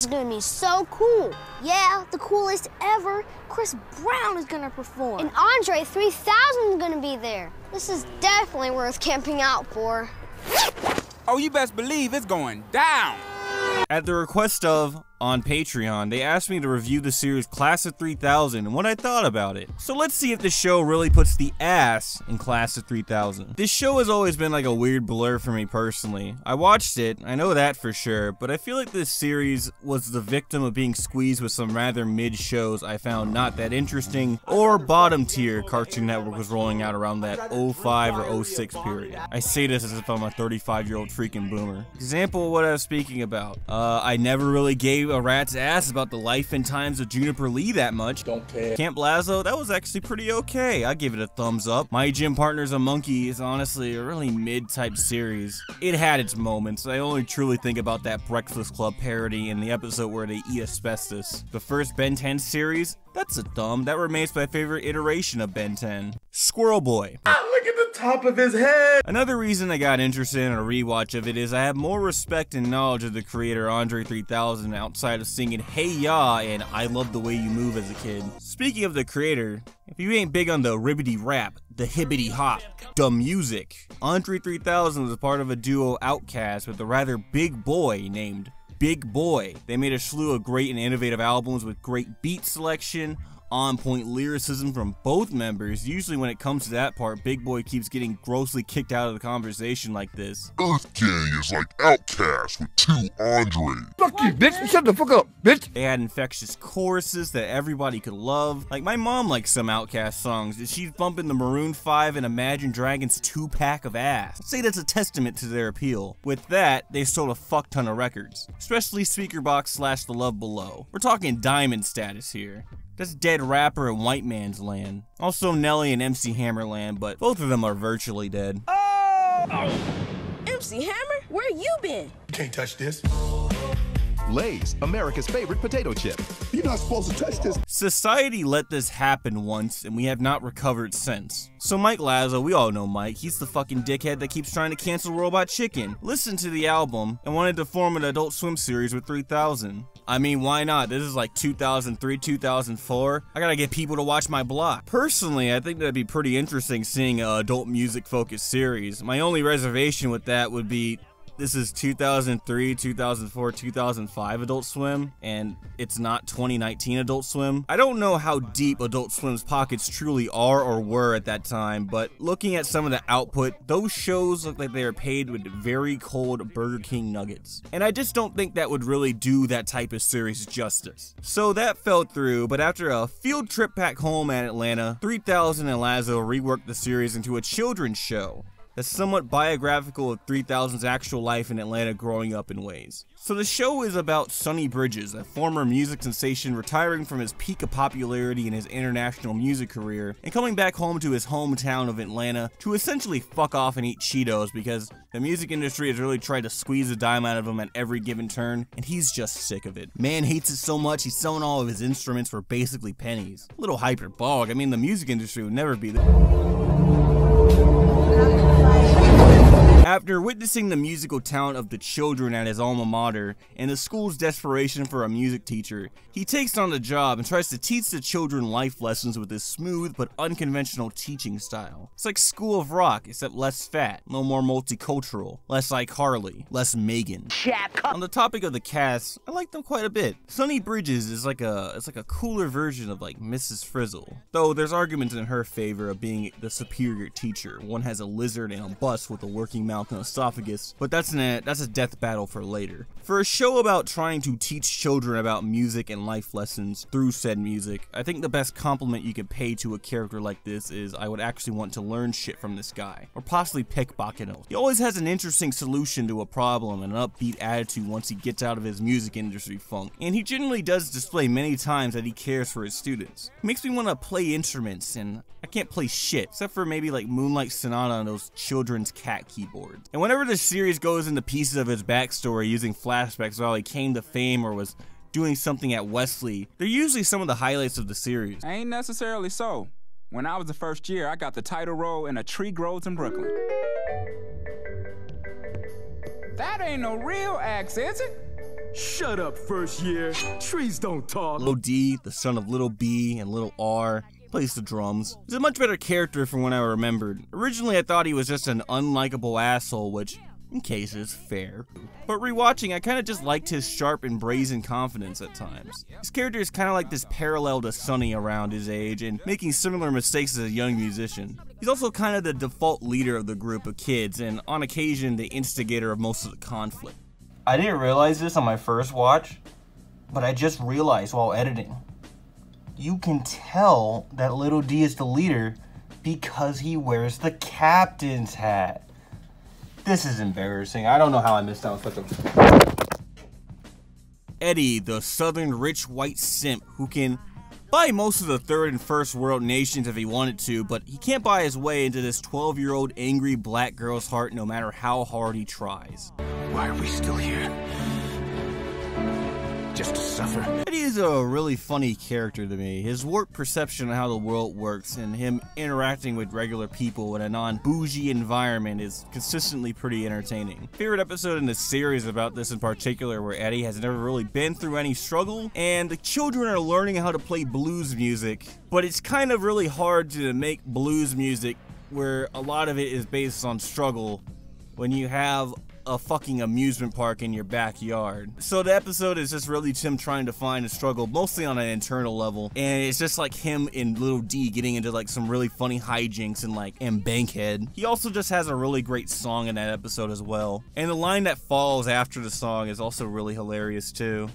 It's gonna be so cool. Yeah, the coolest ever. Chris Brown is gonna perform. And Andre 3000 is gonna be there. This is definitely worth camping out for. Oh, you best believe it's going down. At the request of, on Patreon, they asked me to review the series Class of 3000 and what I thought about it. So let's see if the show really puts the ass in Class of 3000. This show has always been like a weird blur for me personally. I watched it, I know that for sure, but I feel like this series was the victim of being squeezed with some rather mid shows I found not that interesting, or bottom tier Cartoon Network was rolling out around that 05 or 06 period. I say this as if I'm a 35-year-old freaking boomer. Example of what I was speaking about. I never really gave a rat's ass about the life and times of Juniper Lee that much. Don't care. Camp Lazlo, that was actually pretty okay. I give it a thumbs up. My Gym Partner's a Monkey is honestly a really mid-type series. It had its moments. I only truly think about that Breakfast Club parody in the episode where they eat asbestos. The first Ben 10 series, that's a thumb. That remains my favorite iteration of Ben 10. Squirrel Boy. Look at the top of his head! Another reason I got interested in a rewatch of it is I have more respect and knowledge of the creator Andre 3000 outside of singing Hey Ya and I Love the Way You Move as a kid. Speaking of the creator, if you ain't big on the ribbity rap, the hibbity hop, the music, Andre 3000 was a part of a duo Outkast with a rather big boy named Big Boy. They made a slew of great and innovative albums with great beat selection, on-point lyricism from both members. Usually when it comes to that part, Big Boy keeps getting grossly kicked out of the conversation like this. Earth Gang is like Outkast with two Andres. Fuck you, bitch! Shut the fuck up, bitch! They had infectious choruses that everybody could love. Like, my mom likes some Outkast songs. She's bumping the Maroon 5 and Imagine Dragons 2-pack of ass. I'd say that's a testament to their appeal. With that, they sold a fuck ton of records, especially Speakerboxx / The Love Below. We're talking diamond status here. That's Dead Rapper and White Man's Land. Also Nelly and MC Hammerland, but both of them are virtually dead. Oh! MC Hammer? Where you been? You can't touch this. Lay's, America's favorite potato chip. You're not supposed to touch this. Society let this happen once, and we have not recovered since. So Mike Lazlo, we all know Mike, he's the fucking dickhead that keeps trying to cancel Robot Chicken. Listened to the album, and wanted to form an Adult Swim series with 3000. I mean, why not? This is like 2003, 2004. I gotta get people to watch my block. Personally, I think that'd be pretty interesting seeing an adult music focused series. My only reservation with that would be this is 2003, 2004, 2005 Adult Swim, and it's not 2019 Adult Swim. I don't know how deep Adult Swim's pockets truly are or were at that time, but looking at some of the output, those shows look like they are paid with very cold Burger King nuggets. And I just don't think that would really do that type of series justice. So that fell through, but after a field trip back home at Atlanta, 3000 and Lazlo reworked the series into a children's show that's somewhat biographical of 3000's actual life in Atlanta growing up in ways. So the show is about Sonny Bridges, a former music sensation retiring from his peak of popularity in his international music career and coming back home to his hometown of Atlanta to essentially fuck off and eat Cheetos because the music industry has really tried to squeeze a dime out of him at every given turn, and he's just sick of it. Man hates it so much he's selling all of his instruments for basically pennies. A little hyperbolic. I mean, the music industry would never be there. After witnessing the musical talent of the children at his alma mater and the school's desperation for a music teacher, he takes on the job and tries to teach the children life lessons with his smooth but unconventional teaching style. It's like School of Rock, except less fat, a little more multicultural, less iCarly, less Megan. On the topic of the cast, I like them quite a bit. Sonny Bridges is like a cooler version of like Mrs. Frizzle, though there's arguments in her favor of being the superior teacher. One has a lizard and a bus with a working mouth and esophagus, but that's a death battle for later. For a show about trying to teach children about music and life lessons through said music, I think the best compliment you can pay to a character like this is I would actually want to learn shit from this guy, or possibly pick Bakano. He always has an interesting solution to a problem and an upbeat attitude once he gets out of his music industry funk, and he generally does display many times that he cares for his students. It makes me want to play instruments, and I can't play shit, except for maybe like Moonlight Sonata on those children's cat keyboards. And whenever the series goes into pieces of his backstory using flashbacks while he came to fame or was doing something at Wesley, they're usually some of the highlights of the series. Ain't necessarily so. When I was the first year, I got the title role in A Tree Grows in Brooklyn. That ain't no real axe, is it? Shut up, first year. Trees don't talk. Little D, the son of Little B and Little R, plays the drums. He's a much better character from when I remembered. Originally I thought he was just an unlikable asshole, which in cases fair. But rewatching, I kinda just liked his sharp and brazen confidence at times. His character is kinda like this parallel to Sonny around his age and making similar mistakes as a young musician. He's also kinda the default leader of the group of kids and on occasion the instigator of most of the conflict. I didn't realize this on my first watch, but I just realized while editing. You can tell that Little D is the leader because he wears the captain's hat. This is embarrassing. I don't know how I missed out on such a... Eddie, the southern rich white simp who can buy most of the third and first world nations if he wanted to, but he can't buy his way into this 12-year-old angry black girl's heart no matter how hard he tries. Why are we still here? Just to suffer. Eddie is a really funny character to me. His warped perception of how the world works and him interacting with regular people in a non-bougie environment is consistently pretty entertaining. Favorite episode in the series about this in particular, where Eddie has never really been through any struggle and the children are learning how to play blues music, but it's kind of really hard to make blues music where a lot of it is based on struggle when you have a fucking amusement park in your backyard. So the episode is just really him trying to find a struggle, mostly on an internal level, and it's just like him and Little D getting into like some really funny hijinks and Bankhead. He also just has a really great song in that episode as well, and the line that follows after the song is also really hilarious too.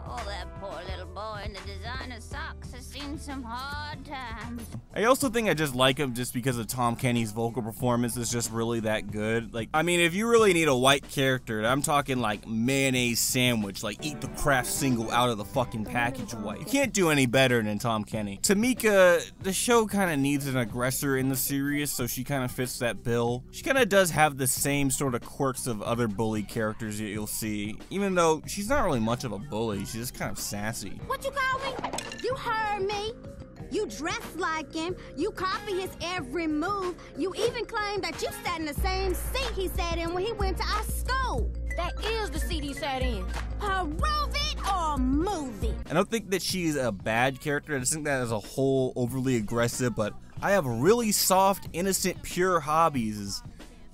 Oh, that poor little boy in the designer socks has seen some hard times. I also think I just like him just because of Tom Kenny's vocal performance is just really that good. Like, I mean, if you really need a white character, I'm talking like mayonnaise sandwich, like eat the Kraft single out of the fucking package white. You can't do any better than Tom Kenny. Tamika, the show kind of needs an aggressor in the series, so she kind of fits that bill. She kind of does have the same sort of quirks of other bully characters that you'll see, even though she's not really much of a bully. She's just kind of sassy. What you call me? You heard me. You dress like him. You copy his every move. You even claim that you sat in the same seat he sat in when he went to our school. That is the seat he sat in. Prove it or move it. I don't think that she's a bad character. I just think that as a whole, overly aggressive, but I have really soft, innocent, pure hobbies is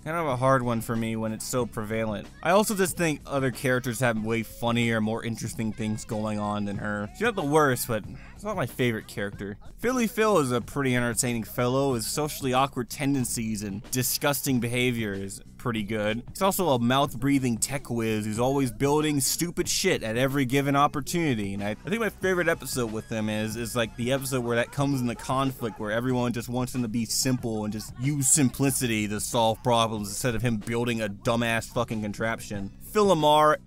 kind of a hard one for me when it's so prevalent. I also just think other characters have way funnier, more interesting things going on than her. She's not the worst, but it's not my favorite character. Philly Phil is a pretty entertaining fellow. His socially awkward tendencies and disgusting behavior is pretty good. He's also a mouth-breathing tech whiz who's always building stupid shit at every given opportunity. And I think my favorite episode with him is like the episode where that comes into conflict, where everyone just wants him to be simple and just use simplicity to solve problems instead of him building a dumbass fucking contraption. Phil Lamar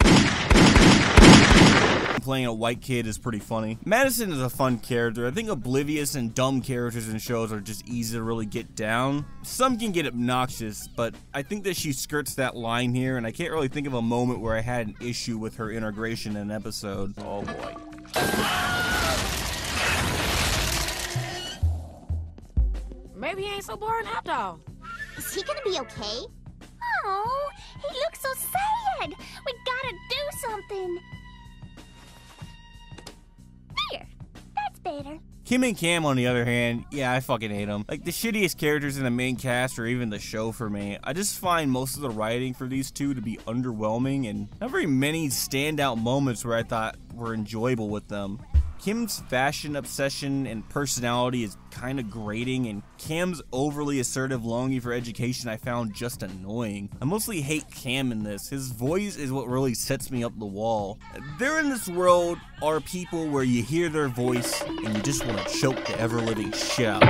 playing a white kid is pretty funny. Madison is a fun character. I think oblivious and dumb characters in shows are just easy to really get down. Some can get obnoxious, but I think that she skirts that line here, and I can't really think of a moment where I had an issue with her integration in an episode. Oh boy. Maybe he ain't so boring after all. Is he gonna be okay? Oh, he looks so sad. We gotta do something. There, that's better. Kim and Cam, on the other hand, yeah, I fucking hate them. Like, the shittiest characters in the main cast or even the show for me. I just find most of the writing for these two to be underwhelming and not very many standout moments where I thought were enjoyable with them. Kim's fashion obsession and personality is kind of grating, and Cam's overly assertive longing for education I found just annoying. I mostly hate Cam in this. His voice is what really sets me up the wall. There in this world are people where you hear their voice and you just want to choke the ever-living shit out.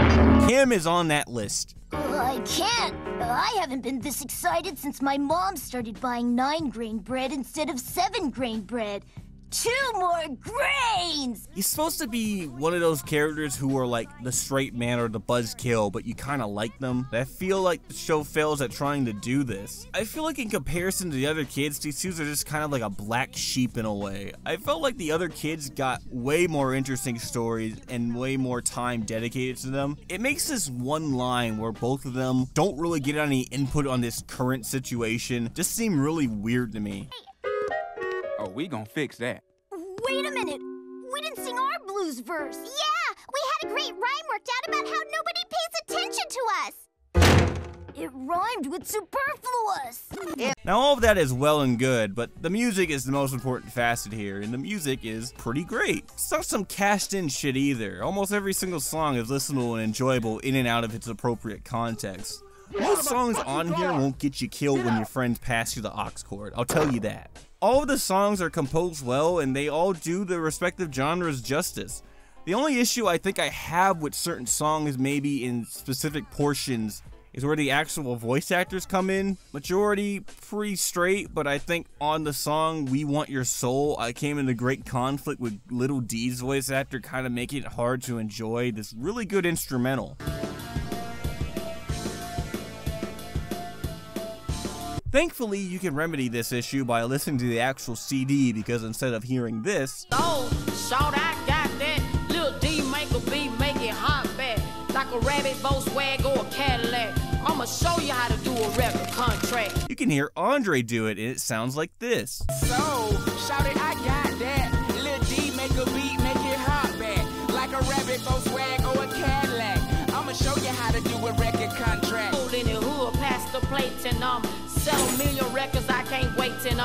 Cam is on that list. I can't. I haven't been this excited since my mom started buying 9-grain bread instead of 7-grain bread. 2 more grains! He's supposed to be one of those characters who are like the straight man or the buzzkill, but you kind of like them. I feel like the show fails at trying to do this. I feel like in comparison to the other kids, these two are just kind of like a black sheep in a way. I felt like the other kids got way more interesting stories and way more time dedicated to them. It makes this one line where both of them don't really get any input on this current situation just seem really weird to me. Oh, we gonna fix that. Wait a minute. We didn't sing our blues verse. Yeah, we had a great rhyme worked out about how nobody pays attention to us. It rhymed with superfluous. Now all of that is well and good, but the music is the most important facet here, and the music is pretty great. It's not some cast-in shit either. Almost every single song is listenable and enjoyable in and out of its appropriate context. Most songs on here won't get you killed when your friends pass you the aux cord, I'll tell you that. All of the songs are composed well, and they all do their respective genres justice. The only issue I think I have with certain songs, maybe in specific portions, is where the actual voice actors come in. Majority pretty straight, but I think on the song We Want Your Soul, I came into great conflict with Little D's voice actor, kind of making it hard to enjoy this really good instrumental. Thankfully, you can remedy this issue by listening to the actual CD, because instead of hearing this, Oh, shout I got that. Lil D make a beat, make it hot bad. Like a rabbit, Volkswagen, or a Cadillac. I'ma show you how to do a record contract. you can hear Andre do it, and it sounds like this. So, shout it, I got that. Lil D make a beat, make it hot bad. Like a rabbit, Volkswagen, or a Cadillac. I'ma show you how to do a record contract. In the hood, pass the plate and sell a million records, I can't wait and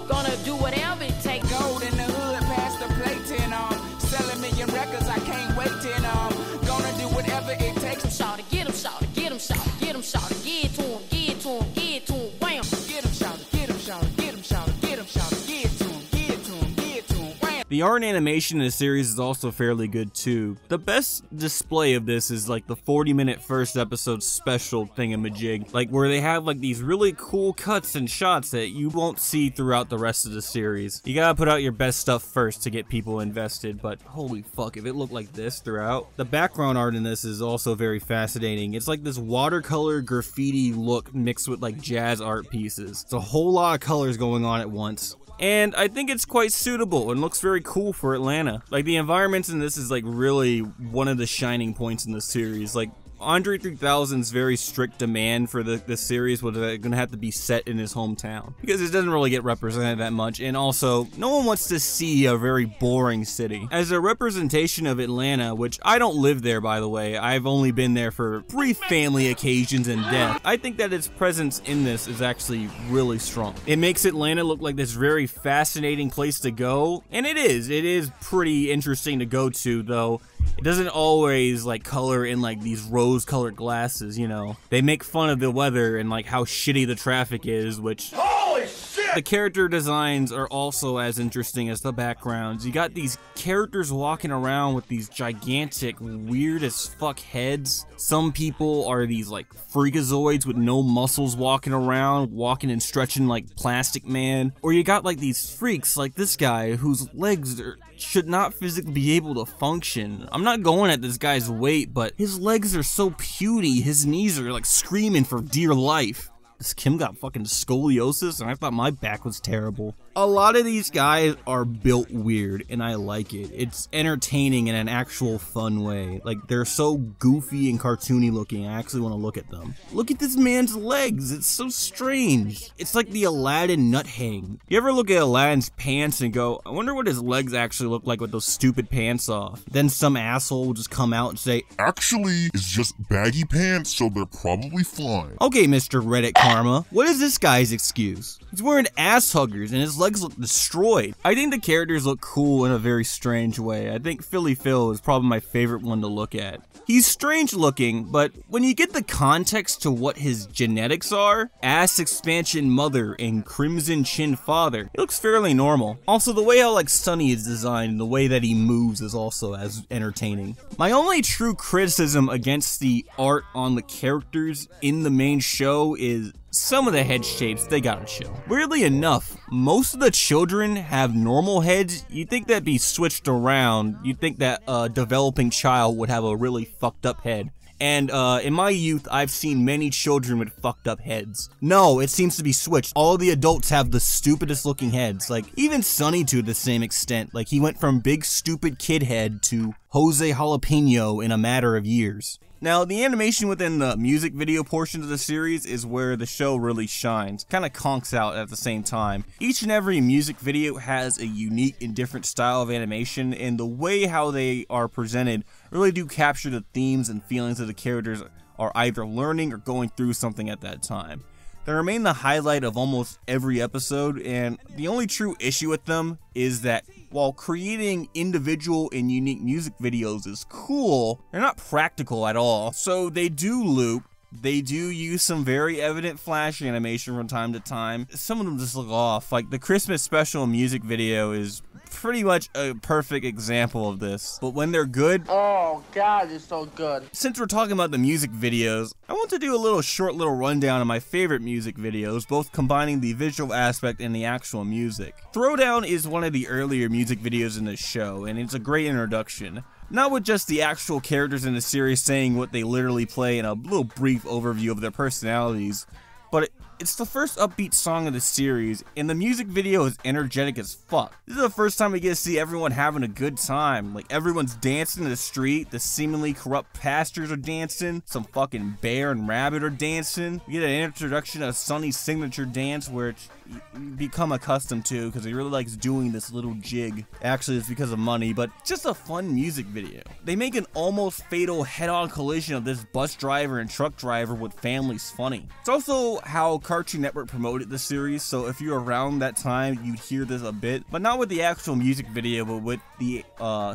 gonna do whatever it takes. Gold in the hood, pass the plate and sell a million records, I can't wait and gonna do whatever it takes. Shout it, get him, shout it, get him, shout it, get him, shout it, get to him, get to him, get to him, wham. Get him, shout it, get him, shout it, get him, shout it, get him, shout it, get to him, get to him, get to him, wham. The art and animation in the series is also fairly good too. The best display of this is like the 40-minute first episode special thingamajig, like where they have like these really cool cuts and shots that you won't see throughout the rest of the series. You gotta put out your best stuff first to get people invested, but holy fuck, if it looked like this throughout. The background art in this is also very fascinating. It's like this watercolor graffiti look mixed with like jazz art pieces. It's a whole lot of colors going on at once. And I think it's quite suitable and looks very cool for Atlanta. Like, the environments in this is like really one of the shining points in the series. Like, Andre 3000's very strict demand for this series was gonna have to be set in his hometown, because it doesn't really get represented that much, and also no one wants to see a very boring city. As a representation of Atlanta, which I don't live there by the way, I've only been there for brief family occasions and death, I think that its presence in this is actually really strong. It makes Atlanta look like this very fascinating place to go, and it is pretty interesting to go to, though it doesn't always like color in like these rose-colored glasses, you know. They make fun of the weather and like how shitty the traffic is, which holy shit! The character designs are also as interesting as the backgrounds. You got these characters walking around with these gigantic, weird as fuck heads. Some people are these like freakazoids with no muscles walking around, walking and stretching like Plastic Man. Or you got like these freaks like this guy whose legs should not physically be able to function. I'm not going at this guy's weight, but his legs are so puny, his knees are like screaming for dear life. This Kim got fucking scoliosis, and I thought my back was terrible. A lot of these guys are built weird, and I like it. It's entertaining in an actual fun way. Like, they're so goofy and cartoony looking, I actually want to look at them. Look at this man's legs, it's so strange. It's like the Aladdin nut hang. You ever look at Aladdin's pants and go, I wonder what his legs actually look like with those stupid pants off? Then some asshole will just come out and say, actually, it's just baggy pants, so they're probably fine. Okay, Mr. Reddit Karma, what is this guy's excuse? He's wearing ass huggers and his legs look destroyed. I think the characters look cool in a very strange way. I think Philly Phil is probably my favorite one to look at. He's strange looking, but when you get the context to what his genetics are, ass expansion mother and crimson chin father, he looks fairly normal. Also, the way how like Sunny is designed and the way that he moves is also as entertaining. My only true criticism against the art on the characters in the main show is some of the head shapes, they gotta chill. Weirdly enough, most of the children have normal heads. You'd think that'd be switched around. You'd think that a developing child would have a really fucked up head. And in my youth, I've seen many children with fucked up heads. No, it seems to be switched. All the adults have the stupidest looking heads. Like, even Sunny to the same extent. Like, he went from big stupid kid head to Jose Jalapeno in a matter of years. Now, the animation within the music video portion of the series is where the show really shines, kind of conks out at the same time. Each and every music video has a unique and different style of animation, and the way how they are presented really do capture the themes and feelings of the characters are either learning or going through something at that time. They remain the highlight of almost every episode, and the only true issue with them is that while creating individual and unique music videos is cool, they're not practical at all. So they do loop, they do use some very evident flash animation from time to time. Some of them just look off. Like the Christmas special music video is pretty much a perfect example of this. But when they're good, oh god, it's so good. Since we're talking about the music videos, I want to do a short little rundown of my favorite music videos, both combining the visual aspect and the actual music. Throwdown is one of the earlier music videos in the show, and it's a great introduction. Not with just the actual characters in the series saying what they literally play and a little brief overview of their personalities, but it's the first upbeat song of the series, and the music video is energetic as fuck. This is the first time we get to see everyone having a good time. Like, everyone's dancing in the street, the seemingly corrupt pastors are dancing, some fucking bear and rabbit are dancing. We get an introduction of Sonny's signature dance, where you become accustomed to because he really likes doing this little jig. Actually, it's because of money, but just a fun music video. They make an almost fatal head-on collision of this bus driver and truck driver with families funny. It's also how Cartoon Network promoted the series, so if you're around that time, you'd hear this a bit, but not with the actual music video, but with the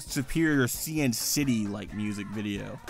superior CN City-like music video.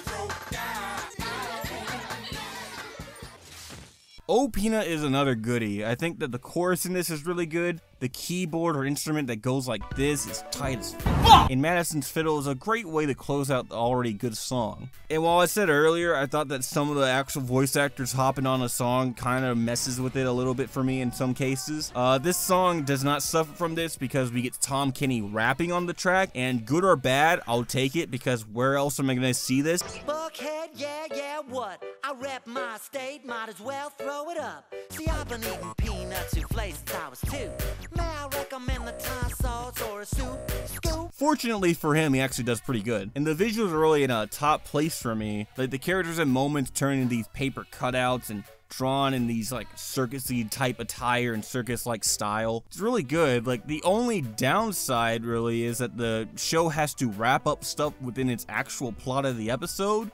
Oh Peanut is another goodie. I think that the chorus in this is really good. The keyboard or instrument that goes like this is tight as fuck. And Madison's fiddle is a great way to close out the already good song. And while I said earlier, I thought that some of the actual voice actors hopping on a song kind of messes with it a little bit for me in some cases. This song does not suffer from this because we get Tom Kenny rapping on the track, and good or bad, I'll take it because where else am I gonna see this? Buckhead, yeah, what? I rep my state, might as well throw it up. See, I've been eating peanuts souffle since I was 2. May I recommend the Thai sauce or a soup? Scoop? Fortunately for him, he actually does pretty good. And the visuals are really in a top place for me. Like, the characters in moments turn into these paper cutouts and drawn in these like circusy type attire and circus-like style. It's really good. Like, the only downside really is that the show has to wrap up stuff within its actual plot of the episode.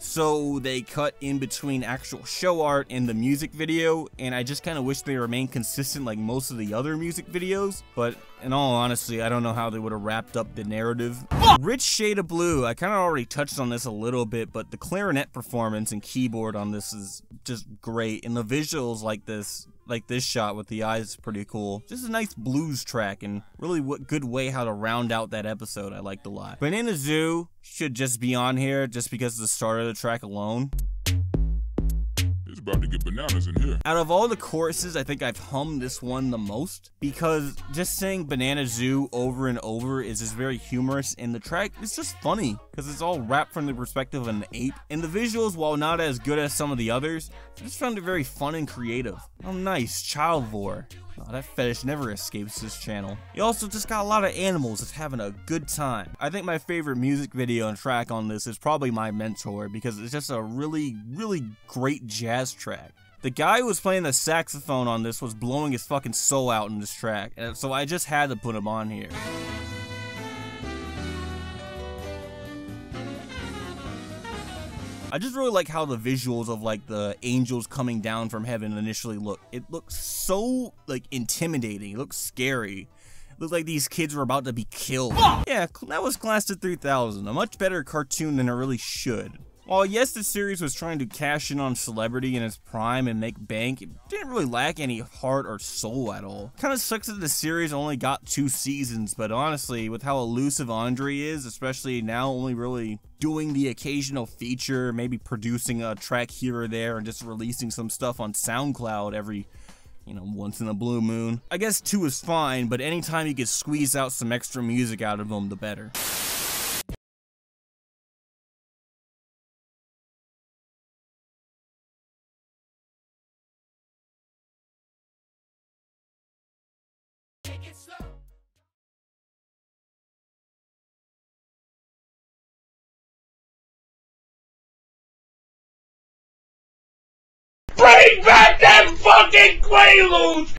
So they cut in between actual show art and the music video, and I just kind of wish they remained consistent like most of the other music videos, but in all honesty, I don't know how they would have wrapped up the narrative. Rich Shade of Blue, I kind of already touched on this a little bit, but the clarinet performance and keyboard on this is just great, and the visuals like this shot with the eyes is pretty cool. Just a nice blues track, and really what good way how to round out that episode. I liked a lot. Banana Zoo should just be on here just because of the start of the track alone. It's about to get bananas in here. Out of all the choruses, I think I've hummed this one the most because just saying Banana Zoo over and over is just very humorous, and the track is just funny because it's all rapped from the perspective of an ape. And the visuals, while not as good as some of the others, I just found it very fun and creative. Oh nice, child vor. Oh, that fetish never escapes this channel. You also just got a lot of animals just having a good time. I think my favorite music video and track on this is probably My Mentor because it's just a really, really great jazz track. The guy who was playing the saxophone on this was blowing his fucking soul out in this track, so I just had to put him on here. I just really like how the visuals of like the angels coming down from heaven initially look. It looks so like intimidating. It looks scary. It looks like these kids were about to be killed. Yeah, that was Class of 3000, a much better cartoon than it really should. While yes, the series was trying to cash in on celebrity in its prime and make bank, it didn't really lack any heart or soul at all. Kinda sucks that the series only got 2 seasons, but honestly, with how elusive Andre is, especially now only really doing the occasional feature, maybe producing a track here or there, and just releasing some stuff on SoundCloud every, once in a blue moon. I guess 2 is fine, but anytime you can squeeze out some extra music out of them, the better. Bring back them fucking Quaaludes!